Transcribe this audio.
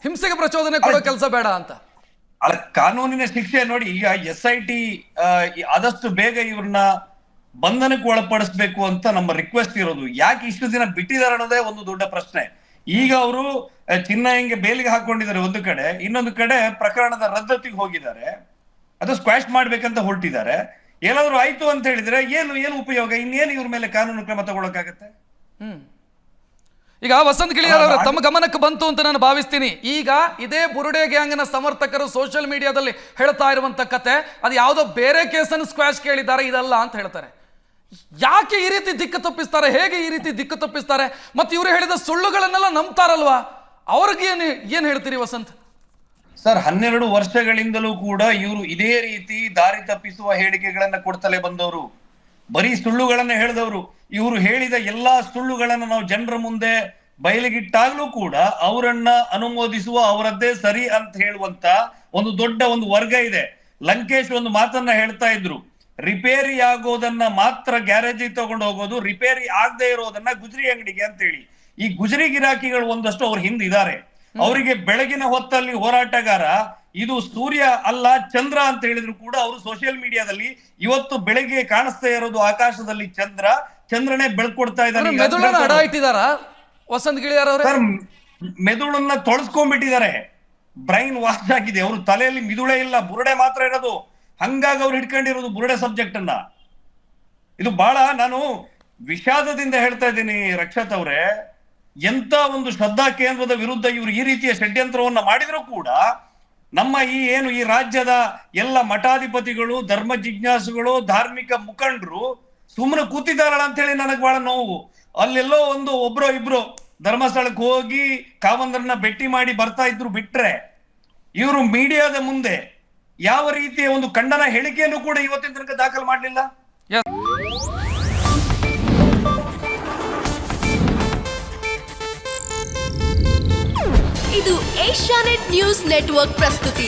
ಹಿಂಸೆಗೆ ಪ್ರಚೋದನೆ ಕೊಡೋ ಕೆಲಸ ಬೇಡ ಅಂತ. ಅಲ್ಲ, ಕಾನೂನಿನ ಶಿಕ್ಷೆ ನೋಡಿ. ಈಗ SIT ಆದಷ್ಟು ಬೇಗ ಇವ್ರನ್ನ ಬಂಧನಕ್ಕೆ ಒಳಪಡಿಸ್ಬೇಕು ಅಂತ ನಮ್ಮ ರಿಕ್ವೆಸ್ಟ್ ಇರೋದು. ಯಾಕೆ ಇಷ್ಟು ದಿನ ಬಿಟ್ಟಿದ್ದಾರೆ ಅನ್ನೋದೇ ಒಂದು ದೊಡ್ಡ ಪ್ರಶ್ನೆ. ಈಗ ಅವರು ಚಿನ್ನಯ್ಯಂಗೆ ಬೇಲಿಗೆ ಹಾಕೊಂಡಿದ್ದಾರೆ ಒಂದು ಕಡೆ, ಇನ್ನೊಂದು ಕಡೆ ಪ್ರಕರಣದ ರದ್ದತಿಗೆ ಹೋಗಿದ್ದಾರೆ, ಅದು ಸ್ಕ್ವಾಶ್ ಮಾಡ್ಬೇಕಂತ ಹೊರಟಿದ್ದಾರೆ. ಏನಾದ್ರು ಆಯ್ತು ಅಂತ ಹೇಳಿದ್ರೆ ಏನು ಉಪಯೋಗ? ಇನ್ನೇನು ಇವ್ರ ಮೇಲೆ ಕಾನೂನು ಕ್ರಮ ತಗೊಳಕಾಗತ್ತೆ? ಈಗ ವಸಂತ್ ಗಿಳಿಯಾರ್ ಅವರ ತಮ್ಮ ಗಮನಕ್ಕೆ ಬಂತು ಅಂತ ನಾನು ಭಾವಿಸ್ತೀನಿ. ಈಗ ಇದೇ ಬುರುಡೆ ಗ್ಯಾಂಗ್ನ ಸಮರ್ಥಕರು ಸೋಷಿಯಲ್ ಮೀಡಿಯಾದಲ್ಲಿ ಹೇಳ್ತಾ ಇರುವಂತ ಕತೆ, ಅದು ಯಾವುದೋ ಬೇರೆ ಕೇಸನ್ನು ಸ್ಕ್ವಾಶ್ ಕೇಳಿದ್ದಾರೆ, ಇದಲ್ಲ ಅಂತ ಹೇಳ್ತಾರೆ. ಯಾಕೆ ಈ ರೀತಿ ದಿಕ್ಕು ತಪ್ಪಿಸ್ತಾರೆ? ಹೇಗೆ ಈ ರೀತಿ ದಿಕ್ಕು ತಪ್ಪಿಸ್ತಾರೆ? ಮತ್ತೆ ಇವರು ಹೇಳಿದ ಸುಳ್ಳುಗಳನ್ನೆಲ್ಲ ನಂಬ್ತಾರಲ್ವಾ? ಅವ್ರಿಗೆ ಏನ್ ಹೇಳ್ತೀರಿ ವಸಂತ್? ಸರ್, 12 ವರ್ಷಗಳಿಂದಲೂ ಕೂಡ ಇವರು ಇದೇ ರೀತಿ ದಾರಿ ತಪ್ಪಿಸುವ ಹೇಳಿಕೆಗಳನ್ನ ಕೊಡ್ತಲೇ ಬಂದವರು, ಬರೀ ಸುಳ್ಳುಗಳನ್ನ ಹೇಳಿದವರು. ಇವರು ಹೇಳಿದ ಎಲ್ಲಾ ಸುಳ್ಳುಗಳನ್ನ ನಾವು ಜನರ ಮುಂದೆ ಬಯಲಿಗಿಟ್ಟಾಗ್ಲೂ ಕೂಡ ಅವರನ್ನ ಅನುಮೋದಿಸುವ, ಅವರದ್ದೇ ಸರಿ ಅಂತ ಹೇಳುವಂತ ಒಂದು ದೊಡ್ಡ ಒಂದು ವರ್ಗ ಇದೆ. ಲಂಕೇಶ್ ಒಂದು ಮಾತನ್ನ ಹೇಳ್ತಾ ಇದ್ರು, ರಿಪೇರಿ ಆಗೋದನ್ನ ಮಾತ್ರ ಗ್ಯಾರೇಜಿಗೆ ತಗೊಂಡು ಹೋಗೋದು, ರಿಪೇರಿ ಆಗದೆ ಇರೋದನ್ನ ಗುಜರಿ ಅಂಗಡಿಗೆ ಅಂತ ಹೇಳಿ. ಈ ಗುಜರಿ ಗಿರಾಕಿಗಳು ಒಂದಷ್ಟು ಅವ್ರ ಹಿಂದಿದ್ದಾರೆ. ಅವರಿಗೆ ಬೆಳಗಿನ ಹೊತ್ತಲ್ಲಿ ಹೋರಾಟಗಾರ ಇದು ಸೂರ್ಯ ಅಲ್ಲ ಚಂದ್ರ ಅಂತ ಹೇಳಿದ್ರು ಕೂಡ ಅವರು ಸೋಷಿಯಲ್ ಮೀಡಿಯಾದಲ್ಲಿ ಇವತ್ತು ಬೆಳಗ್ಗೆ ಕಾಣಿಸ್ತಾ ಇರೋದು ಆಕಾಶದಲ್ಲಿ ಚಂದ್ರನೇ ಬೆಳ್ಕೊಡ್ತಾ ಇದ್ದಾರೆ. ವಸಂತ್ ಗಿಳಿಯಾರ್ ಅವರೇ, ಮೆದುಳನ್ನ ತೊಳಸ್ಕೊಂಡ್ಬಿಟ್ಟಿದ್ದಾರೆ, ಬ್ರೈನ್ ವಾಶ್ ಆಗಿದೆ. ಅವರು ತಲೆಯಲ್ಲಿ ಮಿದುಳೆ ಇಲ್ಲ, ಬುರುಡೆ ಮಾತ್ರ ಇರೋದು. ಹಂಗಾಗಿ ಅವ್ರು ಹಿಡ್ಕೊಂಡಿರೋದು ಬುರುಡೆ ಸಬ್ಜೆಕ್ಟ್ ಅನ್ನ. ಇದು ಬಹಳ ನಾನು ವಿಷಾದದಿಂದ ಹೇಳ್ತಾ ಇದ್ದೀನಿ ರಕ್ಷತ್ ಅವರೇ. ಎಂತ ಒಂದು ಶ್ರದ್ಧಾ ಕೇಂದ್ರದ ವಿರುದ್ಧ ಇವರು ಈ ರೀತಿಯ ಷಡ್ಯಂತ್ರವನ್ನ ಮಾಡಿದ್ರು ಕೂಡ ನಮ್ಮ ಈ ರಾಜ್ಯದ ಎಲ್ಲ ಮಠಾಧಿಪತಿಗಳು, ಧರ್ಮ ಜಿಜ್ಞಾಸುಗಳು, ಧಾರ್ಮಿಕ ಮುಖಂಡರು ಸುಮ್ಮನೆ ಕೂತಿದ್ದಾರಲ್ಲ ಅಂತ ಹೇಳಿ ನನಗೆ ಬಹಳ ನೋವು. ಅಲ್ಲೆಲ್ಲೋ ಒಬ್ರೋ ಇಬ್ರು ಧರ್ಮಸ್ಥಳಕ್ಕೆ ಹೋಗಿ ಕಾವಂದರನ್ನ ಭೇಟಿ ಮಾಡಿ ಬರ್ತಾ ಇದ್ರು ಬಿಟ್ರೆ, ಇವರು ಮೀಡಿಯಾದ ಮುಂದೆ ಯಾವ ರೀತಿಯ ಒಂದು ಖಂಡನ ಹೇಳಿಕೆಯನ್ನು ಕೂಡ ಇವತ್ತಿನ ತನಕ ದಾಖಲು ಮಾಡಲಿಲ್ಲ. ಇದು ಏಷ್ಯಾನೆಟ್ ನ್ಯೂಸ್ ನೆಟ್ವರ್ಕ್ ಪ್ರಸ್ತುತಿ.